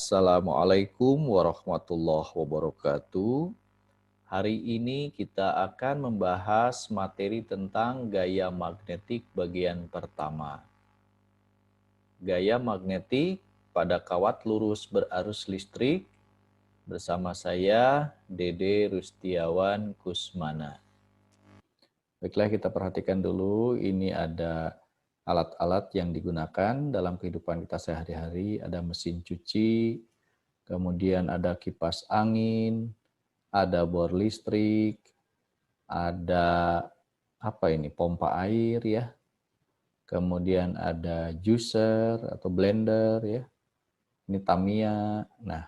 Assalamualaikum warahmatullahi wabarakatuh. Hari ini kita akan membahas materi tentang gaya magnetik bagian pertama. Gaya magnetik pada kawat lurus berarus listrik bersama saya Dede Rustiawan Kusmana. Baiklah, kita perhatikan dulu, ini ada alat-alat yang digunakan dalam kehidupan kita sehari-hari. Ada mesin cuci, kemudian ada kipas angin, ada bor listrik, ada pompa air ya. Kemudian ada juicer atau blender ya. Ini Tamiya. Nah,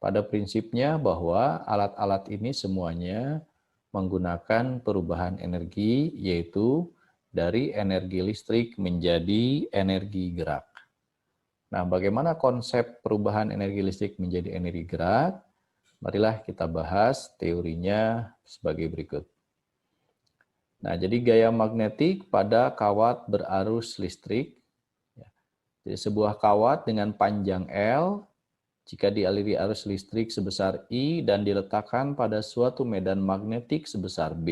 pada prinsipnya bahwa alat-alat ini semuanya menggunakan perubahan energi, yaitu dari energi listrik menjadi energi gerak. Nah, bagaimana konsep perubahan energi listrik menjadi energi gerak? Marilah kita bahas teorinya sebagai berikut. Nah, jadi gaya magnetik pada kawat berarus listrik. Jadi sebuah kawat dengan panjang L, jika dialiri arus listrik sebesar I dan diletakkan pada suatu medan magnetik sebesar B,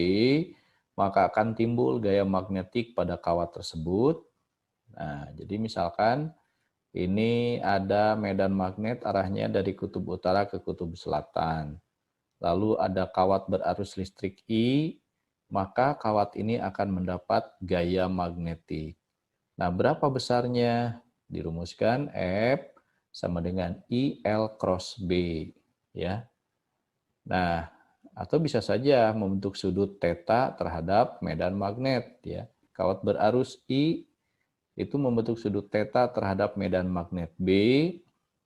maka akan timbul gaya magnetik pada kawat tersebut. Nah, jadi misalkan ini ada medan magnet arahnya dari kutub utara ke kutub selatan. Lalu ada kawat berarus listrik I, maka kawat ini akan mendapat gaya magnetik. Nah, berapa besarnya? Dirumuskan F sama dengan IL cross B. Ya. Nah, atau bisa saja membentuk sudut theta terhadap medan magnet. Ya. Kawat berarus I itu membentuk sudut theta terhadap medan magnet B,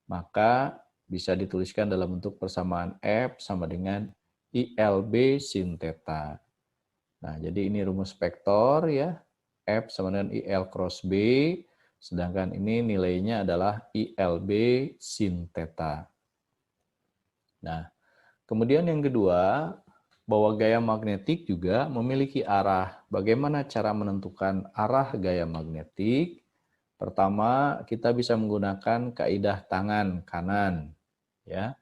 maka bisa dituliskan dalam bentuk persamaan F sama dengan ILB sin theta. Nah, jadi ini rumus vektor ya. F sama dengan IL cross B, sedangkan ini nilainya adalah ILB sin theta. Nah, kemudian yang kedua, bahwa gaya magnetik juga memiliki arah. Bagaimana cara menentukan arah gaya magnetik? Pertama, kita bisa menggunakan kaidah tangan kanan. Ya.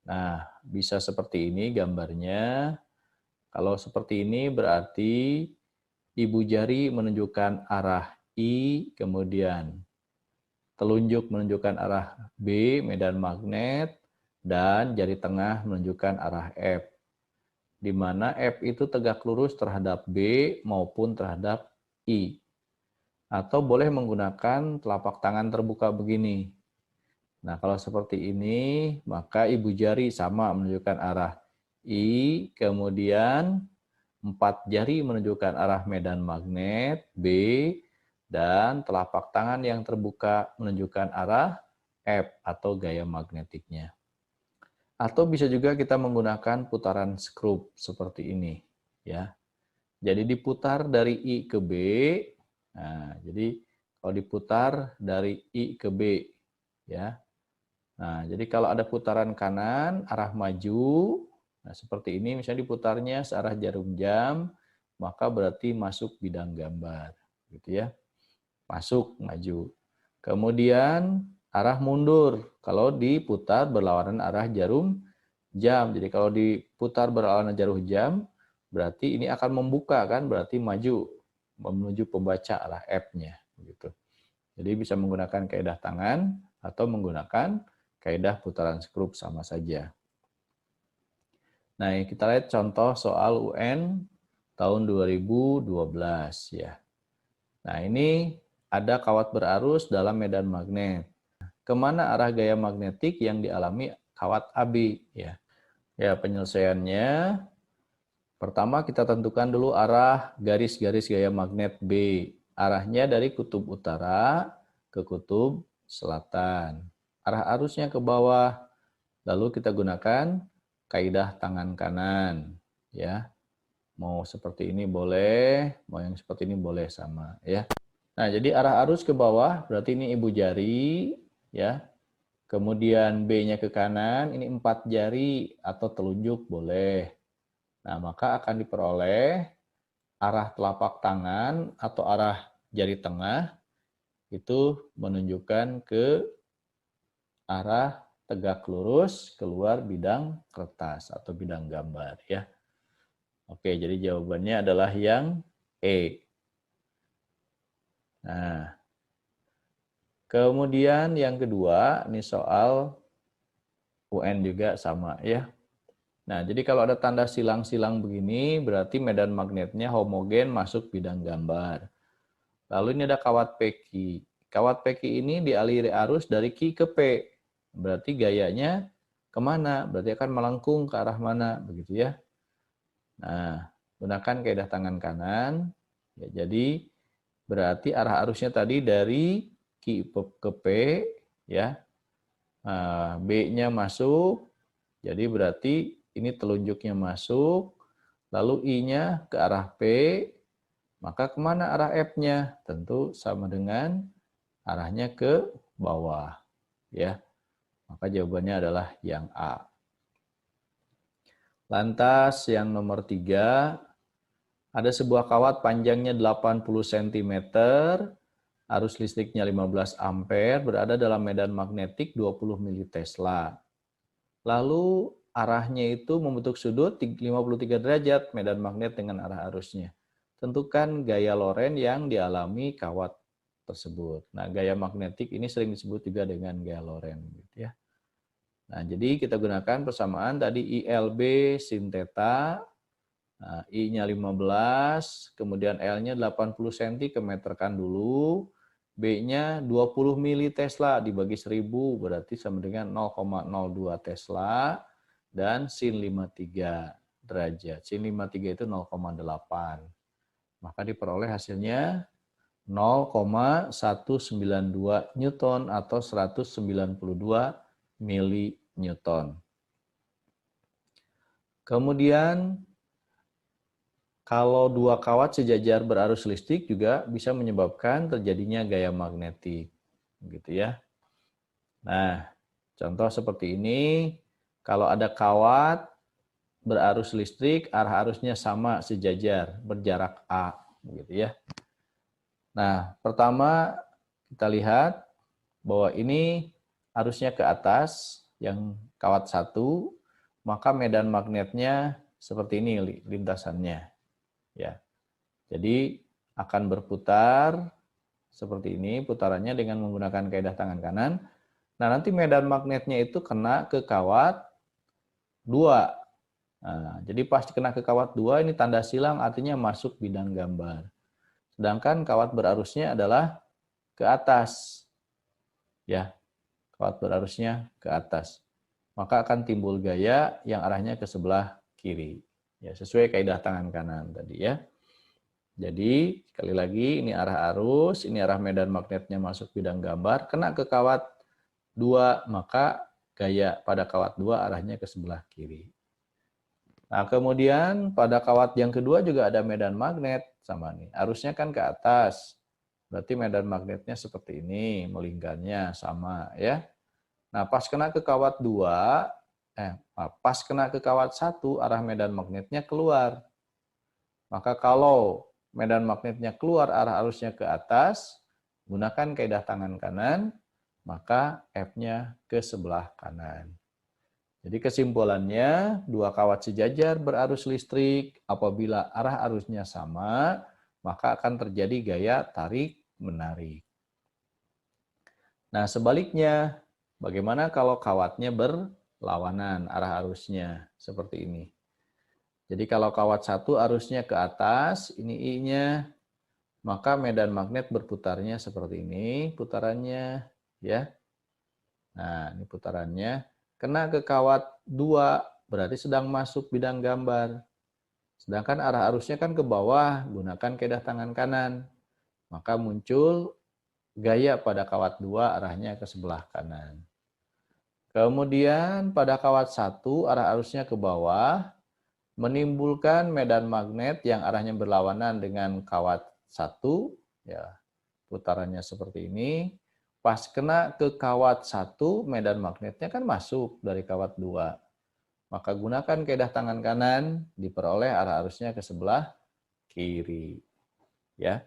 Nah, bisa seperti ini gambarnya. Kalau seperti ini berarti ibu jari menunjukkan arah I, kemudian telunjuk menunjukkan arah B, medan magnet, dan jari tengah menunjukkan arah F. Di mana F itu tegak lurus terhadap B maupun terhadap I. Atau boleh menggunakan telapak tangan terbuka begini. Nah, kalau seperti ini, maka ibu jari sama menunjukkan arah I, kemudian 4 jari menunjukkan arah medan magnet B, dan telapak tangan yang terbuka menunjukkan arah F atau gaya magnetiknya. Atau bisa juga kita menggunakan putaran skrup seperti ini. Ya. Jadi diputar dari I ke B. Nah, jadi kalau diputar dari I ke B, ya. Nah, jadi kalau ada putaran kanan, arah maju, nah seperti ini, misalnya diputarnya searah jarum jam, maka berarti masuk bidang gambar, gitu ya. Masuk, maju. Kemudian arah mundur, kalau diputar berlawanan arah jarum jam. Jadi kalau diputar berlawanan jarum jam, berarti ini akan membuka kan, berarti maju menuju pembaca arah F-nya, gitu. Jadi bisa menggunakan kaidah tangan atau menggunakan kaidah putaran skrup sama saja. Nah, kita lihat contoh soal UN tahun 2012 ya. Nah, ini ada kawat berarus dalam medan magnet. Kemana arah gaya magnetik yang dialami kawat AB ya? Ya, penyelesaiannya pertama kita tentukan dulu arah garis-garis gaya magnet B. Arahnya dari kutub utara ke kutub selatan. Arah arusnya ke bawah. Lalu kita gunakan kaidah tangan kanan, ya. Mau seperti ini boleh, mau yang seperti ini boleh sama, ya. Nah, jadi arah arus ke bawah berarti ini ibu jari, ya. Kemudian B-nya ke kanan, ini 4 jari atau telunjuk boleh. Nah, maka akan diperoleh arah telapak tangan atau arah jari tengah itu menunjukkan ke arah tegak lurus, keluar bidang kertas atau bidang gambar ya. Oke, jadi jawabannya adalah yang E. Nah, kemudian yang kedua, ini soal UN juga sama ya. Nah, jadi kalau ada tanda silang-silang begini, berarti medan magnetnya homogen masuk bidang gambar. Lalu ini ada kawat peki. Kawat peki ini dialiri arus dari Q ke P. Berarti gayanya kemana? Berarti akan melengkung ke arah mana? Begitu ya. Nah, gunakan kaidah tangan kanan. Ya, jadi berarti arah arusnya tadi dari Q ke P, ya. Nah, B-nya masuk, jadi berarti ini telunjuknya masuk, lalu I-nya ke arah P, maka kemana arah F-nya? Tentu sama dengan arahnya ke bawah, ya. Maka jawabannya adalah yang A. Lantas yang nomor 3, ada sebuah kawat panjangnya 80 cm, arus listriknya 15 ampere, berada dalam medan magnetik 20 militesla. Lalu arahnya itu membentuk sudut 53 derajat medan magnet dengan arah arusnya. Tentukan gaya Lorentz yang dialami kawat tersebut. Nah, gaya magnetik ini sering disebut juga dengan gaya Lorentz, gitu ya. Nah, jadi kita gunakan persamaan tadi ILB sin theta. Nah, I-nya 15, kemudian L-nya 80 cm, kemeterkan dulu. B-nya 20 mili Tesla dibagi 1000 berarti sama dengan 0,02 Tesla dan sin 53 derajat. Sin 53 itu 0,8. Maka diperoleh hasilnya 0,192 Newton atau 192 mili Newton. Kemudian kalau dua kawat sejajar berarus listrik juga bisa menyebabkan terjadinya gaya magnetik, gitu ya. Nah, contoh seperti ini, kalau ada kawat berarus listrik, arah arusnya sama sejajar, berjarak A, gitu ya. Nah, pertama kita lihat bahwa ini arusnya ke atas, yang kawat 1, maka medan magnetnya seperti ini lintasannya. Ya. Jadi akan berputar seperti ini, putarannya dengan menggunakan kaidah tangan kanan. Nah, nanti medan magnetnya itu kena ke kawat 2. Nah, jadi pas kena ke kawat 2 ini tanda silang artinya masuk bidang gambar. Sedangkan kawat berarusnya adalah ke atas. Ya, kawat berarusnya ke atas. Maka akan timbul gaya yang arahnya ke sebelah kiri. Ya, sesuai kaidah tangan kanan tadi ya. Jadi sekali lagi ini arah arus, ini arah medan magnetnya masuk bidang gambar, kena ke kawat 2, maka gaya pada kawat 2 arahnya ke sebelah kiri. Nah, kemudian pada kawat yang kedua juga ada medan magnet sama nih. Arusnya kan ke atas. Berarti medan magnetnya seperti ini, melingkarnya sama ya. Nah, pas kena ke kawat 2, pas kena ke kawat 1, arah medan magnetnya keluar. Maka kalau medan magnetnya keluar arah arusnya ke atas, gunakan kaidah tangan kanan, maka F-nya ke sebelah kanan. Jadi kesimpulannya, dua kawat sejajar berarus listrik, apabila arah arusnya sama, maka akan terjadi gaya tarik-menarik. Nah, sebaliknya, bagaimana kalau kawatnya berlawanan arah arusnya? Seperti ini. Jadi kalau kawat 1 arusnya ke atas, ini I-nya, maka medan magnet berputarnya seperti ini, putarannya ya. Nah, ini putarannya. Kena ke kawat 2, berarti sedang masuk bidang gambar. Sedangkan arah arusnya kan ke bawah, gunakan kaidah tangan kanan. Maka muncul gaya pada kawat 2 arahnya ke sebelah kanan. Kemudian pada kawat 1 arah arusnya ke bawah, menimbulkan medan magnet yang arahnya berlawanan dengan kawat 1, ya, putarannya seperti ini. Pas kena ke kawat 1, medan magnetnya kan masuk dari kawat 2. Maka gunakan kaidah tangan kanan, diperoleh arah arusnya ke sebelah kiri. Ya.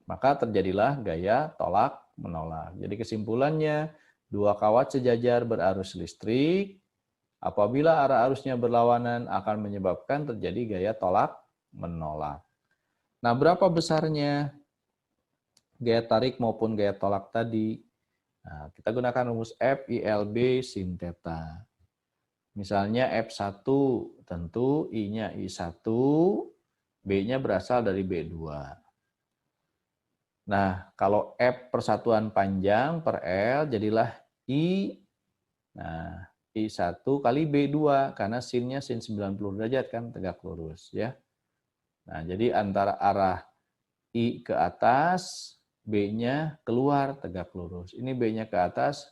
Maka terjadilah gaya tolak menolak. Jadi kesimpulannya, Dua kawat sejajar berarus listrik. Apabila arah arusnya berlawanan akan menyebabkan terjadi gaya tolak-menolak. Nah, berapa besarnya gaya tarik maupun gaya tolak tadi? Nah, kita gunakan rumus F ILB sin theta. Misalnya F1, tentu I-nya I1, B-nya berasal dari B2. Nah, kalau F persatuan panjang per L, jadilah I. Nah, I1 kali B2, karena sinnya sin 90 derajat kan, tegak lurus ya. Nah, jadi antara arah I ke atas, B-nya keluar tegak lurus. Ini B-nya ke atas,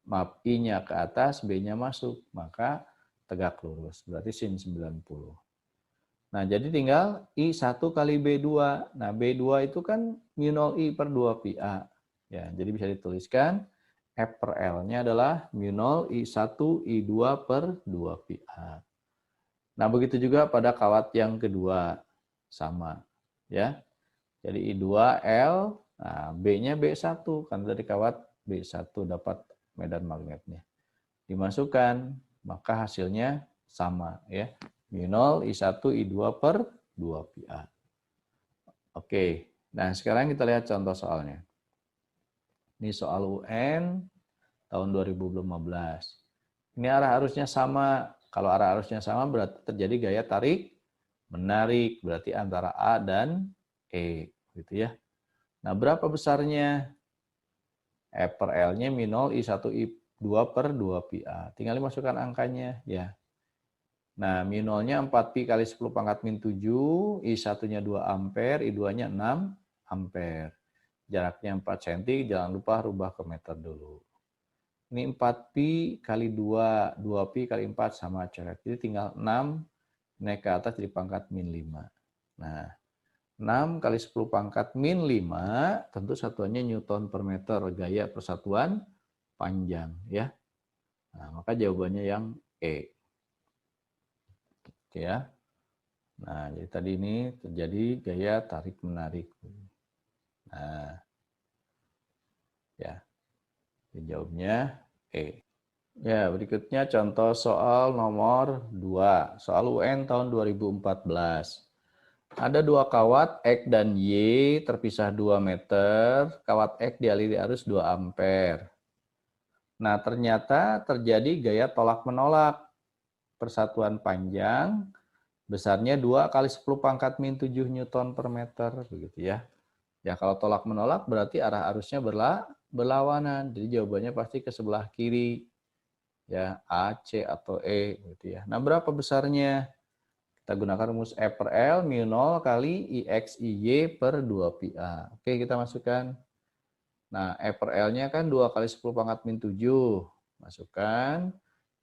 maaf, I-nya ke atas, B-nya masuk, maka tegak lurus. Berarti sin 90. Nah, jadi tinggal I1 kali B2. Nah, B2 itu kan mu 0 I per 2 pi A. Ya, jadi bisa dituliskan F per L-nya adalah mu 0 I1 I2 per 2 pi A. Nah, begitu juga pada kawat yang kedua. Sama. Ya. Jadi I2L, nah B-nya B1, karena dari kawat B1 dapat medan magnetnya. Dimasukkan, maka hasilnya sama ya. Mu 0 I1 I2 per 2 pi A. Oke, nah sekarang kita lihat contoh soalnya. Ini soal UN tahun 2015. Ini arah arusnya sama. Kalau arah arusnya sama berarti terjadi gaya tarik menarik, berarti antara A dan E, gitu ya. Nah, berapa besarnya? F per L-nya mu 0 I1 I2 per 2 pi A. Tinggal dimasukkan angkanya ya. Nah, mu 0-nya 4 pi kali 10 pangkat min 7, I1-nya 2 ampere, I2-nya 6 ampere. Jaraknya 4 cm, jangan lupa rubah ke meter dulu. Ini 4 pi kali 2, 2 pi kali 4 sama coret. Jadi tinggal 6 naik ke atas jadi pangkat min 5. Nah, 6 kali 10 pangkat min 5, tentu satuannya Newton per meter, gaya persatuan panjang ya. Nah, maka jawabannya yang E. Oke ya. Nah, jadi tadi ini terjadi gaya tarik menarik. Nah, ya. Jawabnya E. Ya, berikutnya contoh soal nomor 2. Soal UN tahun 2014. Ada dua kawat X dan Y terpisah 2 meter. Kawat X dialiri arus 2 ampere. Nah, ternyata terjadi gaya tolak-menolak. Persatuan panjang besarnya 2 kali 10 pangkat min 7 Newton per meter. Begitu ya. Ya, kalau tolak-menolak berarti arah arusnya berlawanan. Jadi jawabannya pasti ke sebelah kiri. Ya, A, C, atau E. Gitu ya. Nah, berapa besarnya? Kita gunakan rumus F per L mu 0 kali IX IY per 2 pi A. Oke, kita masukkan. Nah, F per L-nya kan 2 kali 10 pangkat min 7. Masukkan.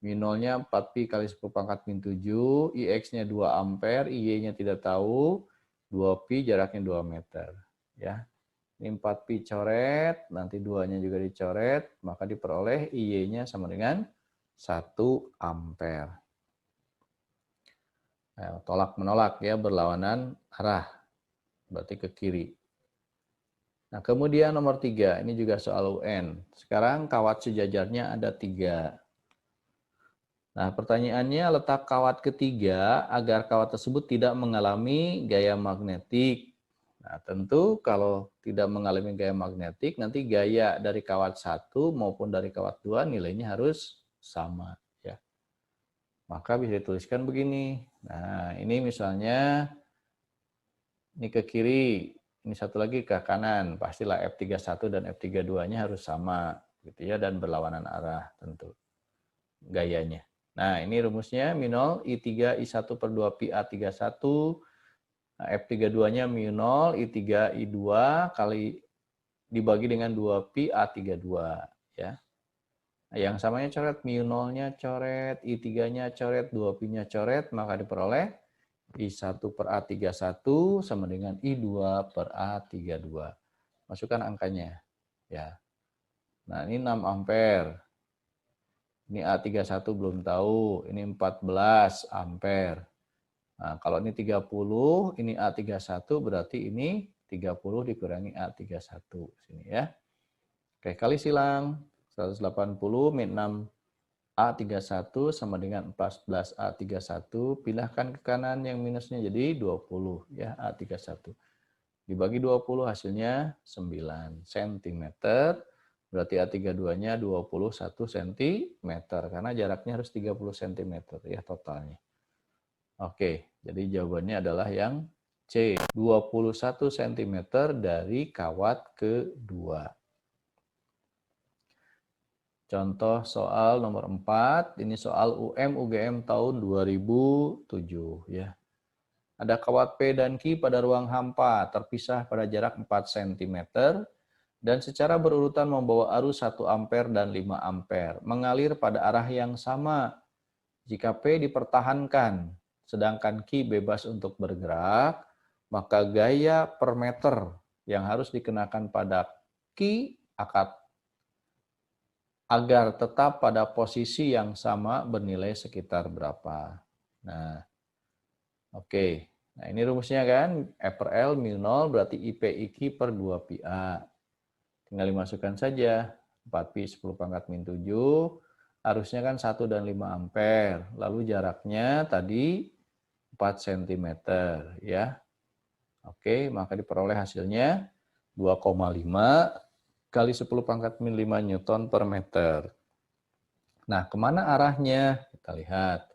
Mu 0-nya 4 pi kali 10 pangkat min 7. IX-nya 2 ampere. IY-nya tidak tahu. 2 pi jaraknya 2 meter. Ya. Ini 4 pi coret. Nanti 2-nya juga dicoret. Maka diperoleh IY-nya sama dengan 1 ampere. Tolak menolak ya, berlawanan arah, berarti ke kiri. Nah, kemudian nomor 3, ini juga soal UN. Sekarang kawat sejajarnya ada 3. Nah, pertanyaannya letak kawat ketiga agar kawat tersebut tidak mengalami gaya magnetik. Nah, tentu kalau tidak mengalami gaya magnetik, nanti gaya dari kawat 1 maupun dari kawat 2 nilainya harus sama. Maka bisa dituliskan begini. Nah, ini misalnya ini ke kiri, ini satu lagi ke kanan. Pastilah F31 dan F32-nya harus sama gitu ya, dan berlawanan arah tentu gayanya. Nah, ini rumusnya mu 0 I3 I1 per 2 pi A31. Nah, F32-nya mu 0 I3 I2 kali dibagi dengan 2 pi A32 ya. Nah, yang samanya coret, mu 0-nya coret, I3-nya coret, 2 pi-nya coret, maka diperoleh I1 per A31 sama dengan I2 per A32. Masukkan angkanya. Ya. Nah, ini 6 ampere. Ini A31 belum tahu, ini 14 ampere. Nah, kalau ini 30, ini A31 berarti ini 30 dikurangi A31 sini ya. Oke, kali silang 180 min 6A31 sama dengan 14A31. Pindahkan ke kanan yang minusnya jadi 20 ya, A31. Dibagi 20 hasilnya 9 cm. Berarti A32-nya 21 cm karena jaraknya harus 30 cm ya totalnya. Oke, jadi jawabannya adalah yang C, 21 cm dari kawat kedua. Contoh soal nomor 4, ini soal UGM tahun 2007 ya. Ada kawat P dan Q pada ruang hampa terpisah pada jarak 4 cm dan secara berurutan membawa arus 1 ampere dan 5 ampere mengalir pada arah yang sama. Jika P dipertahankan sedangkan Q bebas untuk bergerak, maka gaya per meter yang harus dikenakan pada Q agar tetap pada posisi yang sama bernilai sekitar berapa. Nah, oke. Nah, ini rumusnya kan, F per L min 0 berarti IP IQ per 2 pi A. Tinggal dimasukkan saja, 4pi 10 pangkat min 7, arusnya kan 1 dan 5 ampere. Lalu jaraknya tadi 4 cm ya. Oke, maka diperoleh hasilnya 2,5 kali 10 pangkat min 5 Newton per meter. Nah, kemana arahnya? Kita lihat.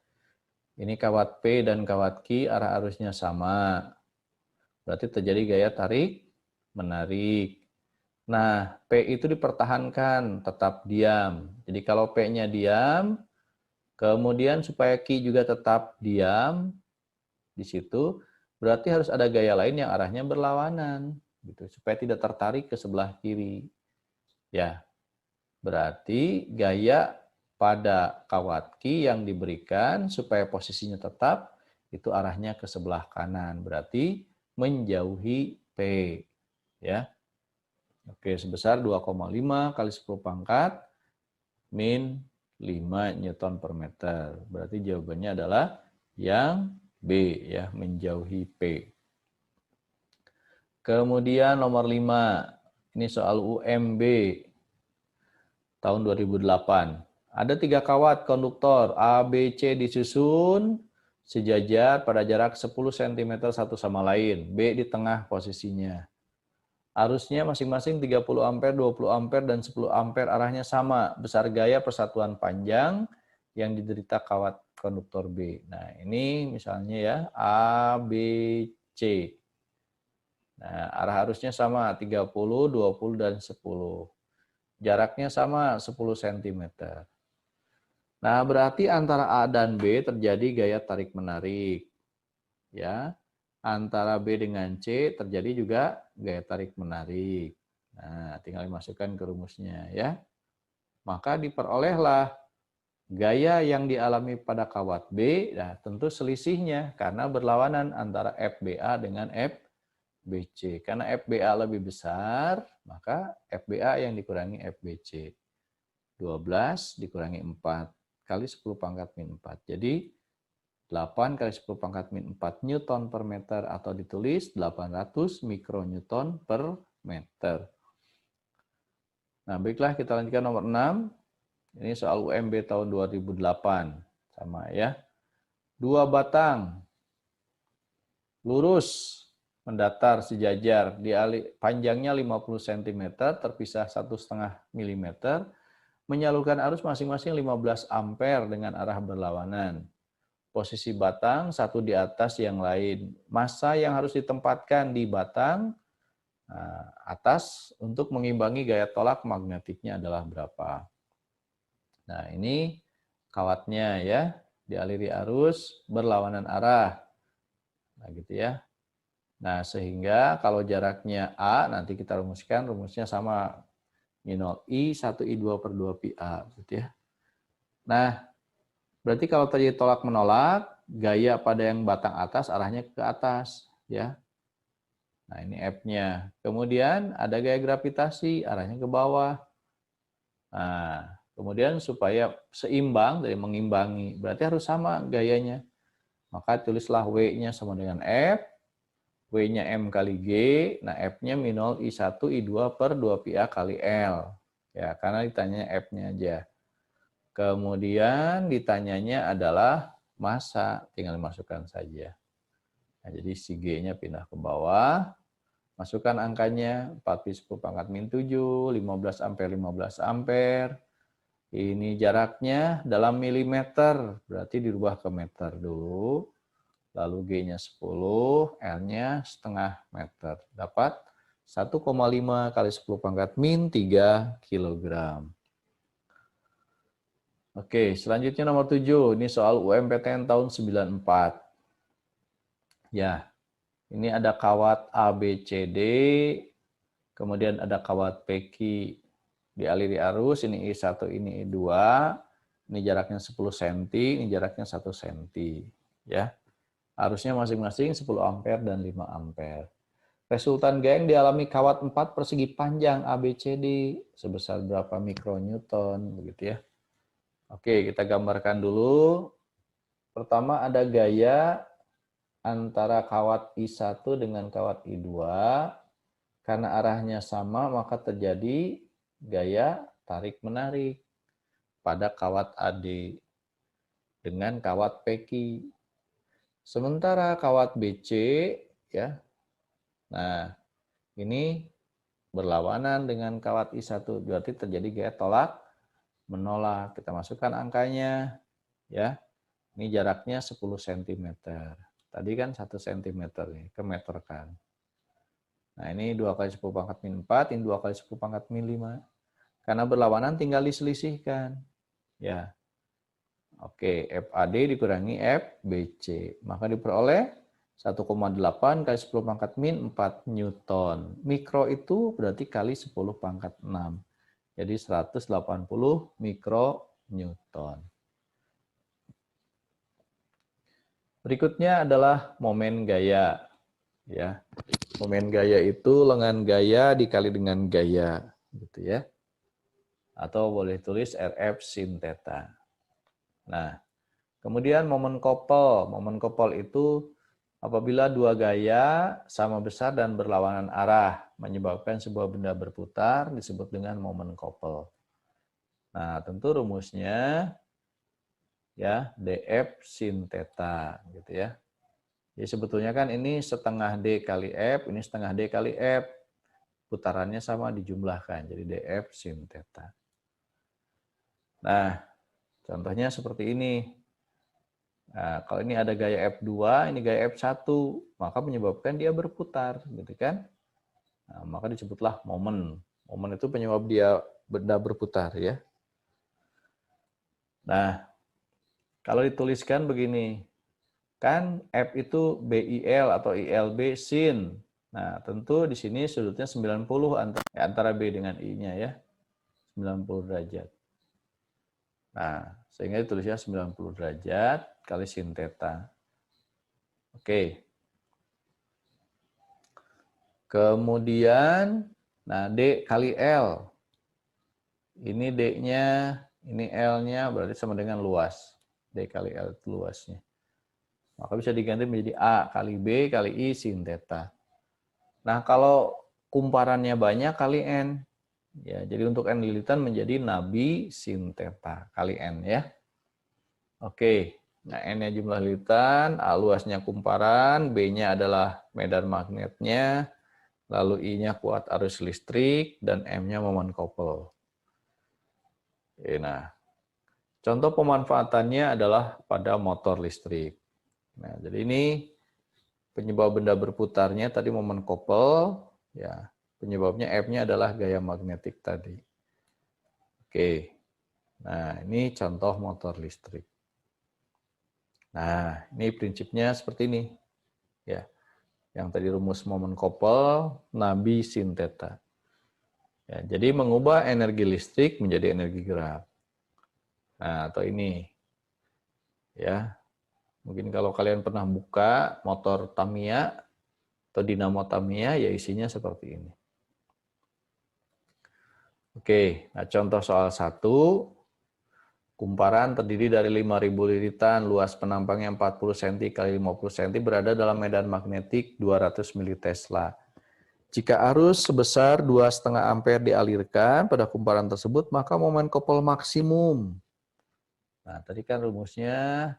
Ini kawat P dan kawat Q arah arusnya sama. Berarti terjadi gaya tarik menarik. Nah, P itu dipertahankan, tetap diam. Jadi kalau P-nya diam, kemudian supaya Q juga tetap diam di situ, berarti harus ada gaya lain yang arahnya berlawanan, gitu, supaya tidak tertarik ke sebelah kiri. Ya, berarti gaya pada kawat Q yang diberikan supaya posisinya tetap itu arahnya ke sebelah kanan, berarti menjauhi P. Ya. Oke, sebesar 2,5 kali 10 pangkat min 5 Newton per meter. Berarti jawabannya adalah yang B, ya, menjauhi P. Kemudian nomor 5, ini soal UMB tahun 2008. Ada 3 kawat konduktor A, B, C disusun sejajar pada jarak 10 cm satu sama lain. B di tengah posisinya. Arusnya masing-masing 30 ampere, 20 ampere, dan 10 ampere arahnya sama. Besar gaya persatuan panjang yang diderita kawat konduktor B. Nah, ini misalnya ya, A, B, C. Nah, arah arusnya sama, 30, 20, dan 10. Jaraknya sama, 10 cm. Nah, berarti antara A dan B terjadi gaya tarik-menarik. Ya. Antara B dengan C terjadi juga gaya tarik-menarik. Nah, tinggal dimasukkan ke rumusnya ya. Maka diperolehlah gaya yang dialami pada kawat B, nah tentu selisihnya karena berlawanan antara FBA dengan FBC. Karena FBA lebih besar, maka FBA yang dikurangi FBC. 12 dikurangi 4 kali 10 pangkat min 4. Jadi 8 kali 10 pangkat min 4 Newton per meter atau ditulis 800 mikronewton per meter. Nah, baiklah kita lanjutkan nomor 6. Ini soal UMB tahun 2008. Sama ya. 2 batang lurus mendatar sejajar, panjangnya 50 cm, terpisah 1,5 mm, menyalurkan arus masing-masing 15 ampere dengan arah berlawanan. Posisi batang satu di atas yang lain. Massa yang harus ditempatkan di batang atas untuk mengimbangi gaya tolak magnetiknya adalah berapa? Nah, ini kawatnya ya, dialiri arus berlawanan arah. Nah, gitu ya. Nah, sehingga kalau jaraknya A, nanti kita rumuskan, rumusnya sama. Min 0 I 1 I2 per 2 pi A. Gitu ya. Nah, berarti kalau terjadi tolak menolak, gaya pada yang batang atas arahnya ke atas, ya. Nah, ini F-nya. Kemudian ada gaya gravitasi, arahnya ke bawah. Nah, kemudian supaya seimbang, dari mengimbangi, berarti harus sama gayanya. Maka tulislah W-nya sama dengan F, W-nya M kali G, nah F-nya min 0 I1 I2 per 2 pi A kali L. Ya, karena ditanya F-nya aja. Kemudian ditanyanya adalah massa, tinggal dimasukkan saja. Nah, jadi si G-nya pindah ke bawah, masukkan angkanya 4 × 10⁻⁷, 15 ampere, 15 ampere. Ini jaraknya dalam milimeter, berarti dirubah ke meter dulu. Lalu G-nya 10, L-nya setengah meter. Dapat 1,5 × 10⁻³ kilogram. Oke, selanjutnya nomor 7. Ini soal UMPTN tahun 94. Ya, ini ada kawat ABCD, kemudian ada kawat PQ dialiri arus, ini I1, ini I2, ini jaraknya 10 cm, ini jaraknya 1 cm. Ya, arusnya masing-masing 10 ampere dan 5 ampere. Resultan gaya yang dialami kawat 4 persegi panjang ABCD sebesar berapa mikronewton, begitu ya. Oke, kita gambarkan dulu. Pertama ada gaya antara kawat I1 dengan kawat I2. Karena arahnya sama, maka terjadi gaya tarik-menarik pada kawat AD dengan kawat PQ. Sementara kawat BC, ya, nah ini berlawanan dengan kawat I1, berarti terjadi gaya tolak menolak. Kita masukkan angkanya, ya. Ini jaraknya 10 cm. Tadi kan 1 cm nih, kemeterkan. Nah, ini 2 × 10⁻⁴, ini 2 × 10⁻⁵. Karena berlawanan tinggal diselisihkan. Ya. Oke, FAD dikurangi FBC. Maka diperoleh 1,8 × 10⁻⁴ Newton. Mikro itu berarti kali 10⁻⁶. Jadi 180 mikronewton. Berikutnya adalah momen gaya. Ya, momen gaya itu lengan gaya dikali dengan gaya, gitu ya. Atau boleh tulis RF sin theta. Nah, kemudian momen couple. Momen couple itu apabila dua gaya sama besar dan berlawanan arah menyebabkan sebuah benda berputar disebut dengan momen couple. Nah, tentu rumusnya ya df sin theta, gitu ya. Jadi sebetulnya kan ini setengah D kali F, ini setengah D kali F. Putarannya sama dijumlahkan, jadi df sin theta. Nah, contohnya seperti ini. Nah, kalau ini ada gaya F2, ini gaya F1, maka menyebabkan dia berputar, gitu kan? Nah, maka disebutlah momen. Momen itu penyebab dia benda berputar, ya. Nah, kalau dituliskan begini, kan F itu BIL atau ILB sin. Nah, tentu di sini sudutnya 90 antara B dengan I-nya ya. 90 derajat. Nah, sehingga ditulisnya 90 derajat kali sin theta. Oke. Kemudian, nah D kali L. Ini D-nya, ini L-nya berarti sama dengan luas. D kali L itu luasnya. Maka bisa diganti menjadi A kali B kali I sin theta. Nah, kalau kumparannya banyak kali N. Ya, jadi untuk N lilitan menjadi Nabi sin theta kali N ya. Oke, nah N-nya jumlah lilitan, A luasnya kumparan, B-nya adalah medan magnetnya, lalu I-nya kuat arus listrik, dan M-nya momen couple. Oke, nah, contoh pemanfaatannya adalah pada motor listrik. Nah, jadi ini penyebab benda berputarnya tadi momen couple, ya. Penyebabnya F-nya adalah gaya magnetik tadi. Oke. Nah, ini contoh motor listrik. Nah, ini prinsipnya seperti ini. Ya. Yang tadi rumus momen couple, Nabi sin theta. Ya, jadi mengubah energi listrik menjadi energi gerak. Nah, atau ini. Ya. Mungkin kalau kalian pernah buka motor Tamiya atau dinamo Tamiya, ya isinya seperti ini. Oke, nah contoh soal 1, kumparan terdiri dari 5.000 lilitan, luas penampangnya 40 cm x 50 cm berada dalam medan magnetik 200 mili Tesla. Jika arus sebesar 2,5 ampere dialirkan pada kumparan tersebut, maka momen kopel maksimum. Nah, tadi kan rumusnya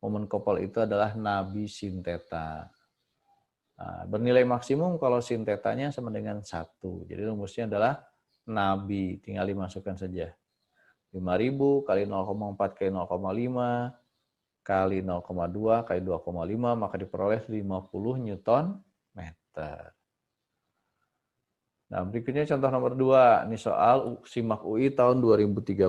momen kopel itu adalah Nabi sin theta. Nah, bernilai maksimum kalau sin tetanya sama dengan 1. Jadi rumusnya adalah Nabi, tinggal dimasukkan saja. 5.000 kali 0,4 kali 0,5 kali 0,2 kali 2,5 maka diperoleh 50 Newton meter. Nah, berikutnya contoh nomor 2. Ini soal SIMAK UI tahun 2013.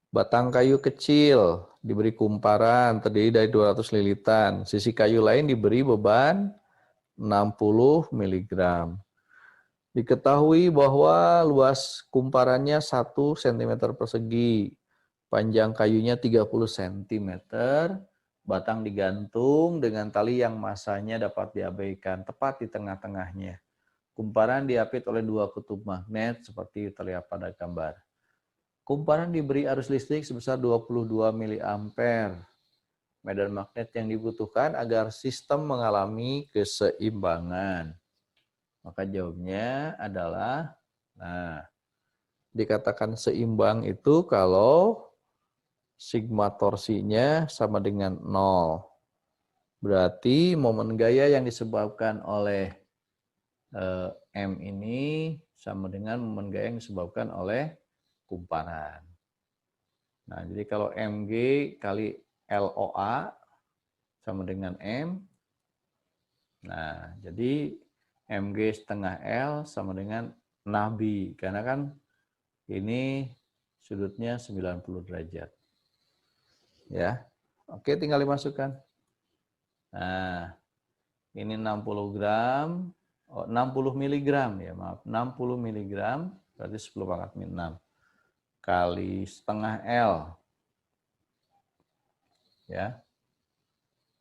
Batang kayu kecil diberi kumparan terdiri dari 200 lilitan. Sisi kayu lain diberi beban 60 mg. Diketahui bahwa luas kumparannya 1 cm persegi. Panjang kayunya 30 cm. Batang digantung dengan tali yang masanya dapat diabaikan tepat di tengah-tengahnya. Kumparan diapit oleh 2 kutub magnet seperti terlihat pada gambar. Kumparan diberi arus listrik sebesar 22 mA. Medan magnet yang dibutuhkan agar sistem mengalami keseimbangan. Maka jawabnya adalah, dikatakan seimbang itu kalau sigma torsinya sama dengan 0. Berarti momen gaya yang disebabkan oleh M ini sama dengan momen gaya yang disebabkan oleh kumparan. Nah, jadi kalau Mg kali LOA sama dengan M. Nah, jadi Mg setengah L sama dengan Nabi. Karena kan ini sudutnya 90 derajat. Ya. Oke, tinggal dimasukkan. Nah, ini 60 gram. 60 miligram ya, maaf. 60 miligram berarti 10 pangkat min 6 kali setengah L. Ya.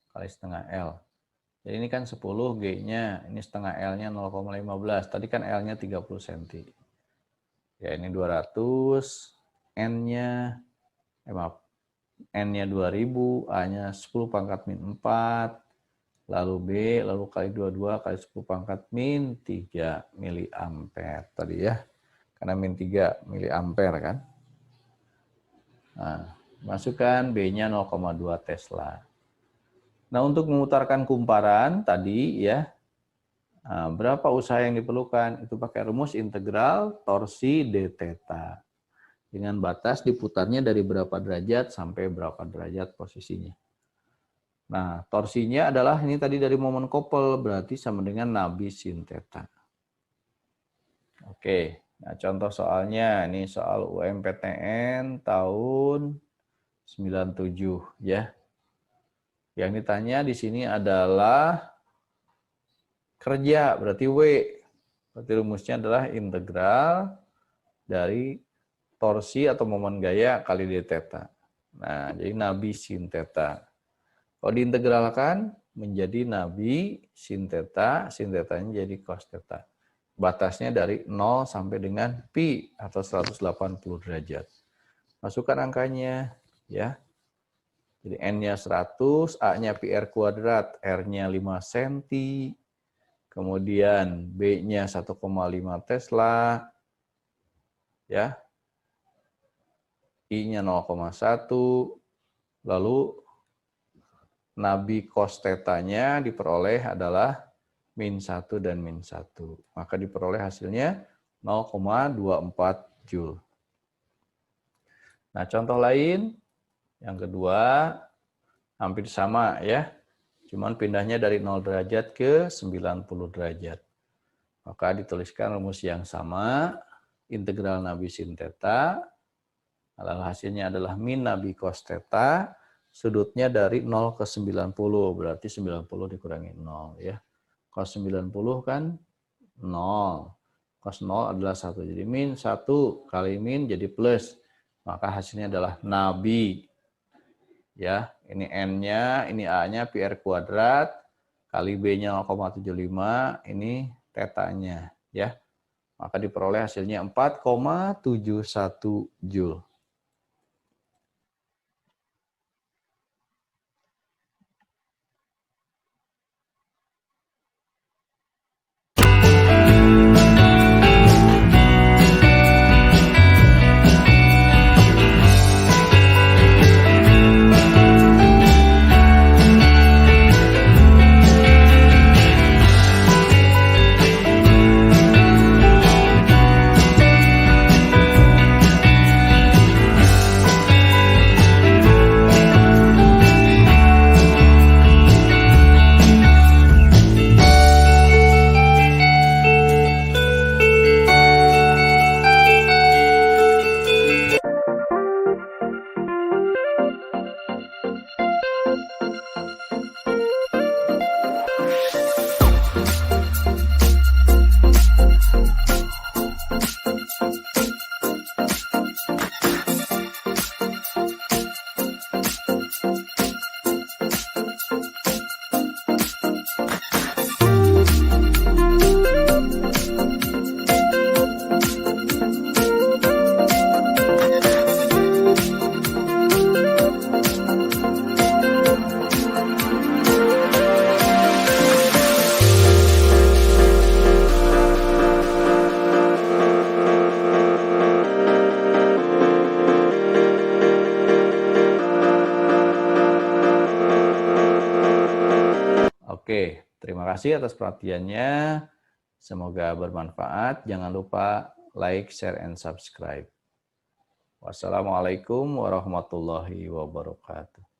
Kali setengah L. Jadi ini kan 10 G-nya, ini setengah L-nya 0,15. Tadi kan L-nya 30 cm. Ya, ini 200, N-nya maaf. N-nya 2000, A-nya 10 pangkat min 4. Lalu B, lalu kali 22 kali 10 pangkat min 3 miliampere tadi ya. Karena min 3 miliampere kan. Nah, masukkan B-nya 0,2 Tesla. Nah, untuk memutarkan kumparan tadi ya, berapa usaha yang diperlukan? Itu pakai rumus integral torsi d theta. Dengan batas diputarnya dari berapa derajat sampai berapa derajat posisinya. Nah, torsinya adalah ini tadi dari momen kopel, berarti sama dengan Nabi sin theta. Oke, nah contoh soalnya, ini soal UMPTN tahun 97 ya. Yang ditanya di sini adalah kerja, berarti W. Berarti rumusnya adalah integral dari torsi atau momen gaya kali d theta. Nah, jadi Nabi sin theta. Kalau diintegralkan menjadi Nabi sin tetanya jadi cos theta. Batasnya dari 0 sampai dengan pi atau 180 derajat. Masukkan angkanya ya. Jadi N-nya 100, A-nya pi R kuadrat, R-nya 5 cm, kemudian B-nya 1,5 Tesla, ya, I-nya 0,1, lalu Nabi cos tetanya diperoleh adalah min 1 dan min 1. Maka diperoleh hasilnya 0,24 Joule. Nah, contoh lain, yang kedua, hampir sama ya. Cuman pindahnya dari 0 derajat ke 90 derajat. Maka dituliskan rumus yang sama, integral Nabi sin theta, lalu hasilnya adalah min Nabi cos theta, sudutnya dari 0 ke 90, berarti 90 dikurangi 0 ya. Cos 90 kan 0. Cos 0 adalah 1. Jadi min 1 kali min jadi plus. Maka hasilnya adalah Nabi. Ya, ini N-nya, ini A-nya pi R kuadrat, kali B-nya 0,75, ini tetanya. Ya. Maka diperoleh hasilnya 4,71 Joule. Terima kasih atas perhatiannya. Semoga bermanfaat. Jangan lupa like, share, and subscribe. Wassalamualaikum warahmatullahi wabarakatuh.